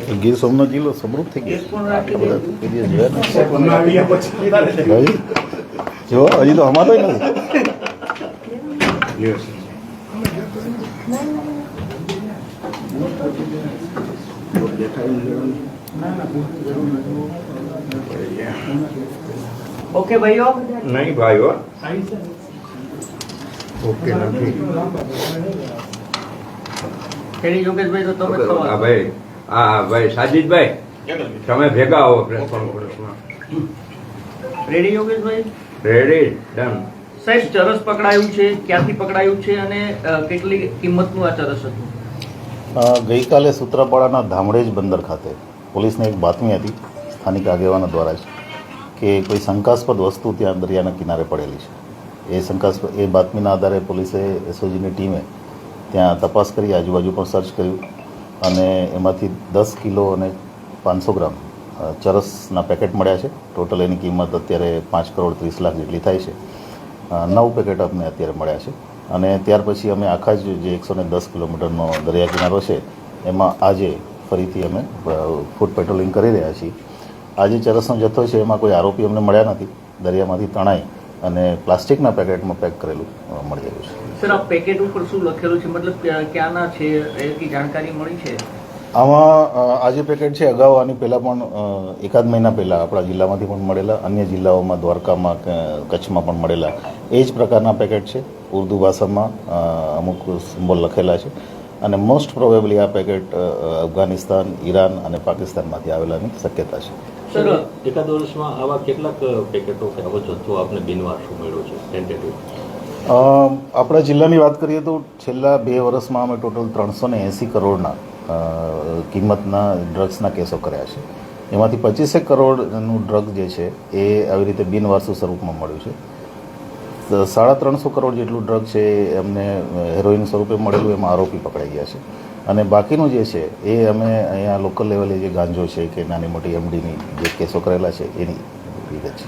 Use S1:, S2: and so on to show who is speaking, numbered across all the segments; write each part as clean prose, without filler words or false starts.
S1: ગીર સોમનાથ જિલ્લો સમૃદ્ધ થઈ ગયો જો હજી તો અમારો નથી.
S2: ઓકે ભાઈઓ,
S3: નહીં ભાઈઓ, ઓકે નથી.
S2: ખેડી યોગેશભાઈ તો તમે જ
S3: હા ભાઈ, હા ભાઈ સાજીદભાઈ, તમે ભેગા આવો પ્રેસ કોન્ફરન્સમાં.
S2: રેડી યોગેશભાઈ?
S3: Ready, done.
S2: સાહેબ, ચરસ પકડાયું છે, ક્યાંથી પકડાયું છે અને કેટલી કિંમતનું આ ચરસ હતું?
S1: ગઈકાલે સૂત્રાપાડાના ધામડેજ બંદર ખાતે પોલીસને એક બાતમી હતી સ્થાનિક આગેવાનો દ્વારા જ કે કોઈ શંકાસ્પદ વસ્તુ ત્યાં દરિયાના કિનારે પડેલી છે. એ બાતમીના આધારે પોલીસે એસઓજીની ટીમે ત્યાં તપાસ કરી, આજુબાજુ પણ સર્ચ કર્યું અને એમાંથી 10 કિલો અને 500 ગ્રામ ચરસના પેકેટ મળ્યા છે. ટોટલ એની કિંમત અત્યારે 5 કરોડ 30 લાખ જેટલી થાય છે. 9 પેકેટ અમને અત્યારે મળ્યા છે અને ત્યાર પછી અમે આખા જ જે 110 કિલોમીટરનો દરિયા કિનારો છે એમાં આજે ફરીથી અમે ફૂટ પેટ્રોલિંગ કરી રહ્યા છીએ. આજે ચરસનો જથ્થો છે એમાં કોઈ આરોપી અમને મળ્યા નથી. દરિયામાંથી તણાઈ અને પ્લાસ્ટિકના પેકેટમાં પેક કરેલું મળી આવ્યું છે.
S2: સર, આ પેકેટ ઉપર શું લખેલું છે, મતલબ ક્યાંના છે એની જાણકારી મળી છે?
S1: આમાં આ જે પેકેટ છે અગાઉ આની પહેલાં પણ એકાદ મહિના પહેલાં આપણા જિલ્લામાંથી પણ મળેલા, અન્ય જિલ્લાઓમાં દ્વારકામાં કચ્છમાં પણ મળેલા એ જ પ્રકારના પેકેટ છે. ઉર્દુ ભાષામાં અમુક સિમ્બોલ લખેલા છે અને મોસ્ટ પ્રોબેબલી આ પેકેટ અફઘાનિસ્તાન, ઈરાન અને પાકિસ્તાનમાંથી આવેલાની શક્યતા છે.
S2: સર,
S4: એકાદ વર્ષમાં આવા કેટલાક પેકેટો કે આવો જથ્થો આપને બિનવારસુ મળ્યો છે ટેન્ટેટિવ?
S1: આપણા જિલ્લાની વાત કરીએ તો છેલ્લા 2 વર્ષમાં અમે ટોટલ 380 કરોડના કિંમતના ડ્રગ્સના કેસો કર્યા છે. એમાંથી 25 કરોડનું ડ્રગ જે છે એ આવી રીતે બિનવારસુ સ્વરૂપમાં મળ્યું છે. 350 કરોડ જેટલું ડ્રગ છે એમને હેરોઇન સ્વરૂપે મળેલું, એમાં આરોપી પકડાઈ ગયા છે અને બાકીનું જે છે એ અમે અહીંયા લોકલ લેવલે જે ગાંજો છે કે નાની મોટી એમડીની જે કેસો કરેલા છે એની વિગત છે.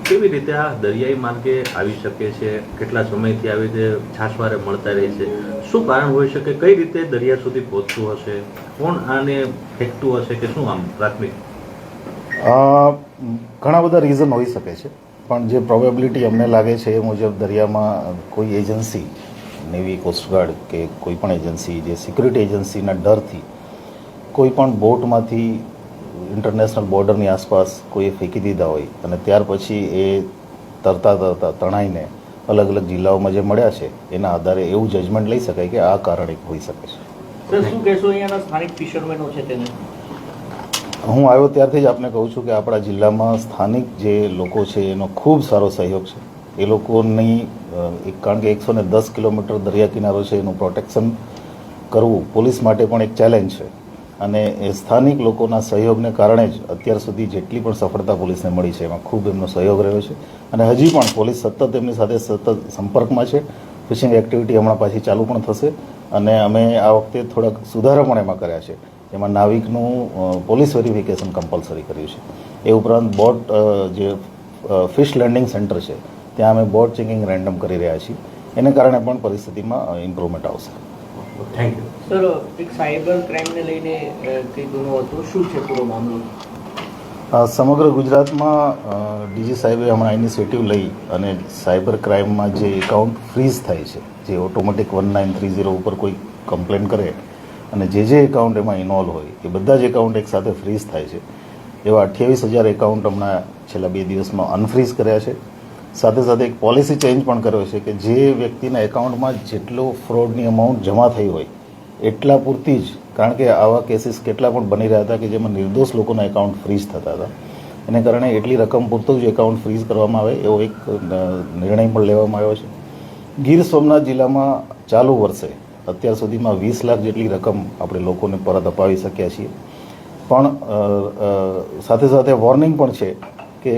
S4: કેવી રીતે આ દરિયાઈ માર્ગે આવી શકે છે? કેટલા સમયથી આવી રીતે છાશવારે મળતા રહે છે? શું કારણ હોઈ શકે? કઈ રીતે દરિયા સુધી પહોંચતું હશે? કોણ આને ફેંકતું હશે કે શું? આમ પ્રાથમિક
S1: ઘણા બધા રીઝન હોઈ શકે છે, પણ જે પ્રોબેબિલિટી અમને લાગે છે એ મુજબ દરિયામાં કોઈ એજન્સી, નેવી, કોસ્ટગાર્ડ કે કોઈ પણ એજન્સી જે સિક્યુરિટી એજન્સીના ડરથી કોઈ પણ બોટમાંથી ઇન્ટરનેશનલ બોર્ડરની આસપાસ કોઈએ ફેંકી દીધા હોય અને ત્યાર પછી એ તરતા તણાઈને અલગ અલગ જિલ્લાઓમાં જે મળ્યા છે એના આધારે એવું જજમેન્ટ લઈ શકાય કે આ કારણ એક હોઈ શકે છે.
S2: સર, શું કહેશો અહીંયાના સ્થાનિક ફિશરમેનો છે તેને?
S1: હું આવ્યો ત્યારથી જ આપને કહું છું કે આપણા જિલ્લામાં સ્થાનિક જે લોકો છે એનો ખૂબ સારો સહયોગ છે. એ લોકોની કારણ કે 110 કિલોમીટર દરિયા કિનારો છે એનું પ્રોટેક્શન કરવું પોલીસ માટે પણ એક ચેલેન્જ છે અને એ સ્થાનિક લોકોના સહયોગને કારણે જ અત્યાર સુધી જેટલી પણ સફળતા પોલીસને મળી છે એમાં ખૂબ એમનો સહયોગ રહ્યો છે અને હજી પણ પોલીસ સતત એમની સાથે સતત સંપર્કમાં છે. ફિશિંગ એક્ટિવિટી હમણાં પાછી ચાલુ પણ થશે અને અમે આ વખતે થોડાક સુધારા પણ એમાં કર્યા છે. એમાં નાવિકનું પોલીસ વેરિફિકેશન કમ્પલસરી કર્યું છે. એ ઉપરાંત બોટ જે ફિશ લેન્ડિંગ સેન્ટર છે ત્યાં અમે બોટ ચેકિંગ રેન્ડમ કરી રહ્યા છીએ. એને કારણે પણ પરિસ્થિતિમાં ઇમ્પ્રુવમેન્ટ આવશે.
S4: Thank you.
S2: સર, એક સાયબર ક્રાઇમને લઈને કઈ ગુનો હતો, શું છે પૂરો મામલો?
S1: સમગ્ર ગુજરાતમાં ડીજી સાહેબે હમણાં ઇનિશિયેટિવ લઈ અને સાયબર ક્રાઇમમાં જે એકાઉન્ટ ફ્રીઝ થાય છે, જે ઓટોમેટિક 1930 ઉપર કોઈ કમ્પ્લેન કરે અને જે એકાઉન્ટ એમાં ઇન્વોલ્વ હોય એ બધા જ એકાઉન્ટ એકસાથે ફ્રીઝ થાય છે. એવા 28,000 એકાઉન્ટ હમણાં છેલ્લા 2 દિવસમાં અનફ્રીઝ કર્યા છે. સાથે સાથે એક પોલિસી ચેન્જ પણ કર્યો છે કે જે વ્યક્તિના એકાઉન્ટમાં જેટલો ફ્રોડની અમાઉન્ટ જમા થઈ હોય એટલા પૂરતી જ, કારણ કે આવા કેસીસ કેટલા પણ બની રહ્યા હતા કે જેમાં નિર્દોષ લોકોના એકાઉન્ટ ફ્રીઝ થતા હતા, એને કારણે એટલી રકમ પૂરતું જ એકાઉન્ટ ફ્રીઝ કરવામાં આવે એવો એક નિર્ણય પણ લેવામાં આવ્યો છે. ગીર સોમનાથ જિલ્લામાં ચાલુ વર્ષે અત્યાર સુધીમાં 20 લાખ જેટલી રકમ આપણે લોકોને પરત અપાવી શક્યા છીએ. પણ સાથે સાથે વોર્નિંગ પણ છે કે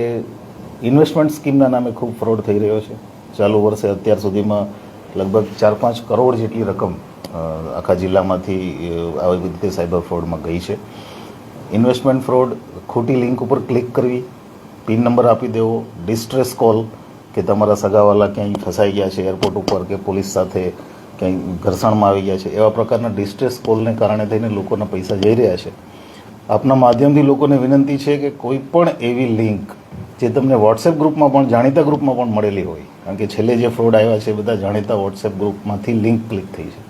S1: ઇન્વેસ્ટમેન્ટ સ્કીમના નામે ખૂબ ફ્રોડ થઈ રહ્યો છે. ચાલુ વર્ષે અત્યાર સુધીમાં લગભગ 4-5 કરોડ જેટલી રકમ આખા જિલ્લામાંથી આવી રીતે સાયબર ફ્રોડમાં ગઈ છે. ઇન્વેસ્ટમેન્ટ ફ્રોડ, ખોટી લિંક ઉપર ક્લિક કરવી, પિન નંબર આપી દેવો, ડિસ્ટ્રેસ કોલ કે તમારા સગાવાલા ક્યાંય ફસાઈ ગયા છે એરપોર્ટ ઉપર કે પોલીસ સાથે ક્યાંય ઘર્ષણમાં આવી ગયા છે, એવા પ્રકારના ડિસ્ટ્રેસ કોલને કારણે થઈને લોકોના પૈસા જઈ રહ્યા છે. આપના માધ્યમથી લોકોને વિનંતી છે કે કોઈ પણ એવી લિંક જે તમને વોટ્સએપ ગ્રુપમાં પણ જાણીતા ગ્રુપમાં પણ મળેલી હોય, કારણ કે છેલ્લે જે ફ્રોડ આવ્યા છે બધા જાણીતા વોટ્સએપ ગ્રુપમાંથી લિંક ક્લિક થઈ છે,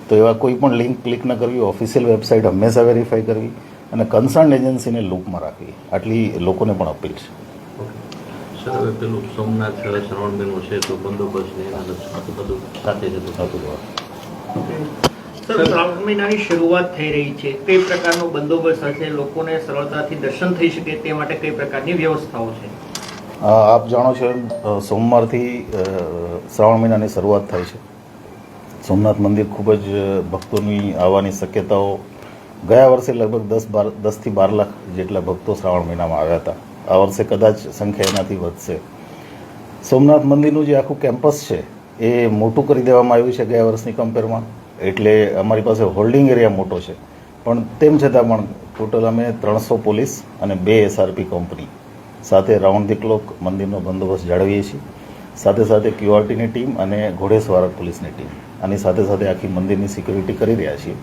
S1: તો એવા કોઈ પણ લિંક ક્લિક ન કરવી, ઓફિશિયલ વેબસાઇટ હંમેશા વેરીફાઈ કરવી અને કન્સર્ન એજન્સીને લૂપમાં રાખવી, આટલી લોકોને પણ અપીલ છે.
S4: સર, હવે પેલું સોમનાથ શ્રવણ મહિનો છે તો બંદોબસ્ત ને એના લક્ષણ બધું સાથે જતું થતું હોય.
S2: સર, શ્રાવણ મહિનાની શરૂઆત થઈ રહી છે, કઈ પ્રકારનો બંદોબસ્ત હશે? લોકોને સરળતાથી દર્શન થઈ શકે તે માટે કઈ પ્રકારની વ્યવસ્થાઓ છે?
S1: આપ જાણો છો એમ સોમવારથી શ્રાવણ મહિનાની શરૂઆત થાય છે. સોમનાથ મંદિર ખૂબ જ ભક્તોની આવવાની શક્યતાઓ, ગયા વર્ષે લગભગ 10 થી 12 લાખ જેટલા ભક્તો શ્રાવણ મહિનામાં આવ્યા હતા. આ વર્ષે કદાચ સંખ્યા એનાથી વધશે. સોમનાથ મંદિરનું જે આખું કેમ્પસ છે એ મોટું કરી દેવામાં આવ્યું છે ગયા વર્ષની કમ્પેરમાં, એટલે અમારી પાસે હોલ્ડિંગ એરિયા મોટો છે, પણ તેમ છતાં પણ ટોટલ અમે 300 પોલીસ અને 2 SRP કંપની સાથે રાઉન્ડ ધી ક્લોક મંદિરનો બંદોબસ્ત જાળવીએ છીએ. સાથે સાથે QRTની ટીમ અને ઘોડેસવાર પોલીસની ટીમ આની સાથે સાથે આખી મંદિરની સિક્યુરિટી કરી રહ્યા છીએ.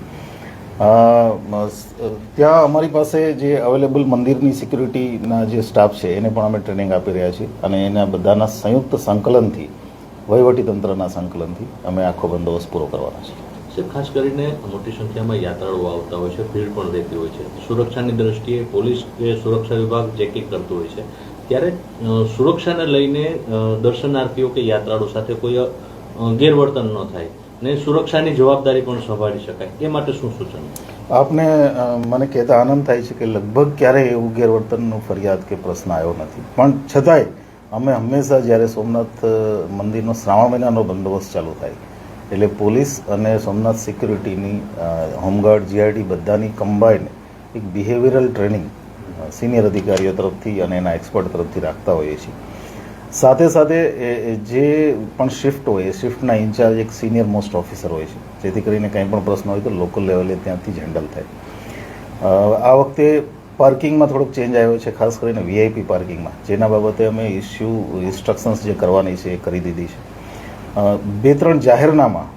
S1: ત્યાં અમારી પાસે જે અવેલેબલ મંદિરની સિક્યુરિટીના જે સ્ટાફ છે એને પણ અમે ટ્રેનિંગ આપી રહ્યા છીએ અને એના બધાના સંયુક્ત સંકલનથી, વહીવટીતંત્રના સંકલનથી અમે આખો બંદોબસ્ત પૂરો કરવાનો છે.
S4: સર, ખાસ કરીને મોટી સંખ્યામાં યાત્રાળુઓ આવતા હોય છે, ભીડ પણ રહેતી હોય છે. સુરક્ષાની દ્રષ્ટિએ પોલીસ કે સુરક્ષા વિભાગ ચેકિંગ કરતું હોય છે, ત્યારે સુરક્ષાને લઈને દર્શનાર્થીઓ કે યાત્રાળુ સાથે કોઈ ગેરવર્તન ન થાય ને સુરક્ષાની જવાબદારી પણ સંભાળી શકાય, એ માટે શું સૂચન?
S1: આપને મને કહેતા આનંદ થાય છે કે લગભગ ક્યારેય એવું ગેરવર્તનનો ફરિયાદ કે પ્રશ્ન આવ્યો નથી, પણ છતાંય અમે હંમેશા જ્યારે સોમનાથ મંદિરનો શ્રાવણ મહિનાનો બંદોબસ્ત ચાલુ થાય એટલે પોલીસ અને સોમનાથ સિક્યુરિટીની, હોમગાર્ડ, GRD બધાની કમ્બાઈન એક બિહેવિયરલ ટ્રેનિંગ સિનિયર અધિકારીઓ તરફથી અને એના એક્સપર્ટ તરફથી રાખતા હોઈએ છીએ. સાથે સાથે જે પણ શિફ્ટ હોય એ શિફ્ટના ઇન્ચાર્જ એક સિનિયર મોસ્ટ ઓફિસર હોય છે, જેથી કરીને કંઈ પણ પ્રશ્ન હોય તો લોકલ લેવલે ત્યાંથી જ હેન્ડલ થાય. આ વખતે પાર્કિંગમાં થોડોક ચેન્જ આવ્યો છે, ખાસ કરીને VIP પાર્કિંગમાં, જેના બાબતે અમે ઇન્સ્ટ્રક્શન્સ જે કરવાની છે એ કરી દીધી છે. 2-3 જાહેરનામા,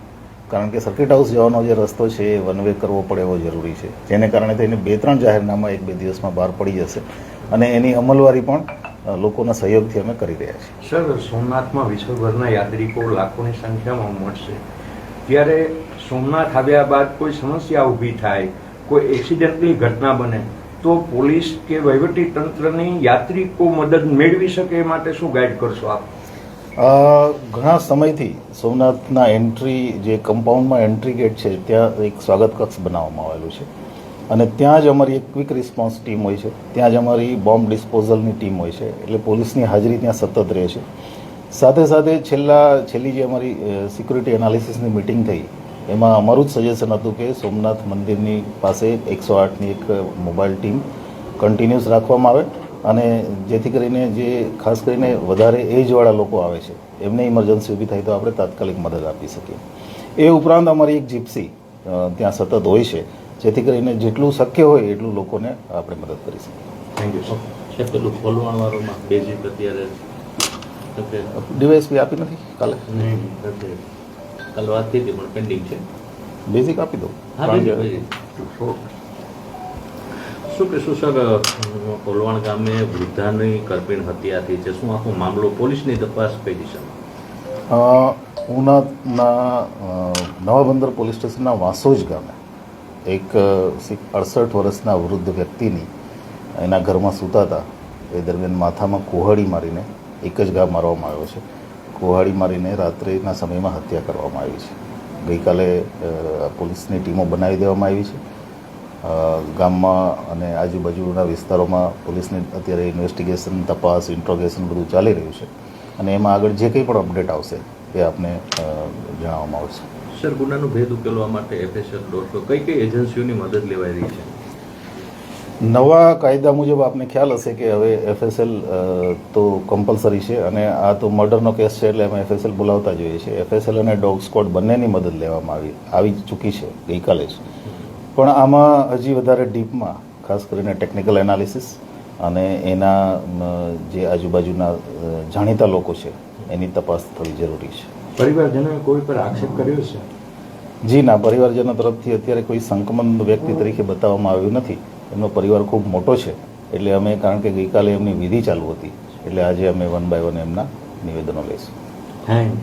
S1: કારણ કે સર્કિટ હાઉસ જવાનો જે રસ્તો છે એ વન વે કરવો પડે એવો જરૂરી છે, જેને કારણે થઈને 2-3 જાહેરનામા 1-2 દિવસમાં બહાર પડી જશે અને એની અમલવારી પણ લોકોના સહયોગથી અમે કરી રહ્યા છીએ.
S3: સર, સોમનાથમાં વિશ્વભરના યાત્રિકો લાખોની સંખ્યામાં મળશે, ત્યારે સોમનાથ આવ્યા બાદ કોઈ સમસ્યા ઊભી થાય, કોઈ એક્સિડન્ટની ઘટના બને તો પોલીસ કે વહીવટી તંત્રની યાત્રિકો મદદ મેળવી શકે એ માટે શું ગાઈડ કરશો આપ?
S1: ઘણા સમયથી સોમનાથના એન્ટ્રી, જે કમ્પાઉન્ડમાં એન્ટ્રી ગેટ છે ત્યાં એક સ્વાગત કક્ષ બનાવવામાં આવેલું છે અને ત્યાં જ અમારી એક ક્વિક રિસ્પોન્સ ટીમ હોય છે, ત્યાં જ અમારી બોમ્બ ડિસ્પોઝલની ટીમ હોય છે, એટલે પોલીસની હાજરી ત્યાં સતત રહે છે. સાથે સાથે છેલ્લી જે અમારી સિક્યુરિટી એનાલિસિસની મિટિંગ થઈ એમાં અમારું જ સજેશન હતું કે સોમનાથ મંદિરની પાસે 108ની એક મોબાઈલ ટીમ કન્ટિન્યુઅસ રાખવામાં આવે અને જેથી કરીને જે ખાસ કરીને વધારે એજવાળા લોકો આવે છે એમને ઇમરજન્સી ઊભી થાય તો આપણે તાત્કાલિક મદદ આપી શકીએ. એ ઉપરાંત અમારી એક જીપ્સી ત્યાં સતત હોય છે, જેથી કરીને જેટલું શક્ય હોય એટલું લોકોને આપણે મદદ કરી શકીએ.
S4: Thank you sir. છે પેલું ખોલવાણવાળુંમાં બેઝિક અત્યારે
S1: DYSP આપી નથી કાલે?
S4: કાલે વાત થઈ હતી પણ પેન્ડિંગ છે.
S1: બેઝિક આપી દો.
S4: હા, બેઝિક. શું કહેશું સર, કોલવાણ ગામે વૃદ્ધાની કરપીણ હત્યા થઈ છે, શું આખો મામલો, પોલીસની તપાસ કઈ દિશામાં?
S1: ઉનાના નવા બંદર પોલીસ સ્ટેશનના વાંસોજ ગામે એક 68 વર્ષના વૃદ્ધ વ્યક્તિની એના ઘરમાં સૂતા હતા એ દરમિયાન માથામાં કુહાડી મારીને એક જ ઘા મારવામાં આવ્યો છે. કુહાડી મારીને રાત્રિના સમયમાં હત્યા કરવામાં આવી છે. ગઈકાલે પોલીસની ટીમો બનાવી દેવામાં આવી છે. ગામમાં અને આજુબાજુના વિસ્તારોમાં પોલીસની અત્યારે ઇન્વેસ્ટિગેશન, તપાસ, ઇન્ટ્રોગેશન બધું ચાલી રહ્યું છે અને એમાં આગળ જે કંઈ પણ અપડેટ આવશે એ આપને જણાવવામાં આવશે.
S4: સર, ગુનાનો ભેદ ઉકેલવા માટે FSL કઈ એજન્સીઓની મદદ લેવાઈ રહી છે?
S1: નવા કાયદા મુજબ આપને ખ્યાલ હશે કે હવે FSL તો કમ્પલસરી છે અને આ તો મર્ડરનો કેસ છે એટલે અમે FSL બોલાવતા જોઈએ છીએ. FSL અને ડોગ સ્ક્વોડ બંનેની મદદ લેવામાં આવી ચૂકી છે ગઈકાલે જ, પણ આમાં હજી વધારે ડીપમાં ખાસ કરીને ટેકનિકલ એનાલિસિસ અને એના જે આજુબાજુના જાણીતા લોકો છે એની તપાસ થવી જરૂરી છે.
S3: પરિવારજનોએ કોઈ પર આક્ષેપ કર્યો છે?
S1: જી ના, પરિવારજનો તરફથી અત્યારે કોઈ સંકમન વ્યક્તિ તરીકે બતાવવામાં આવ્યું નથી. એમનો પરિવાર ખૂબ મોટો છે, એટલે અમે કારણ કે ગઈકાલે એમની વિધિ ચાલુ હતી એટલે આજે અમે 1 by 1 એમના નિવેદનો લઈશું.
S3: Thank you.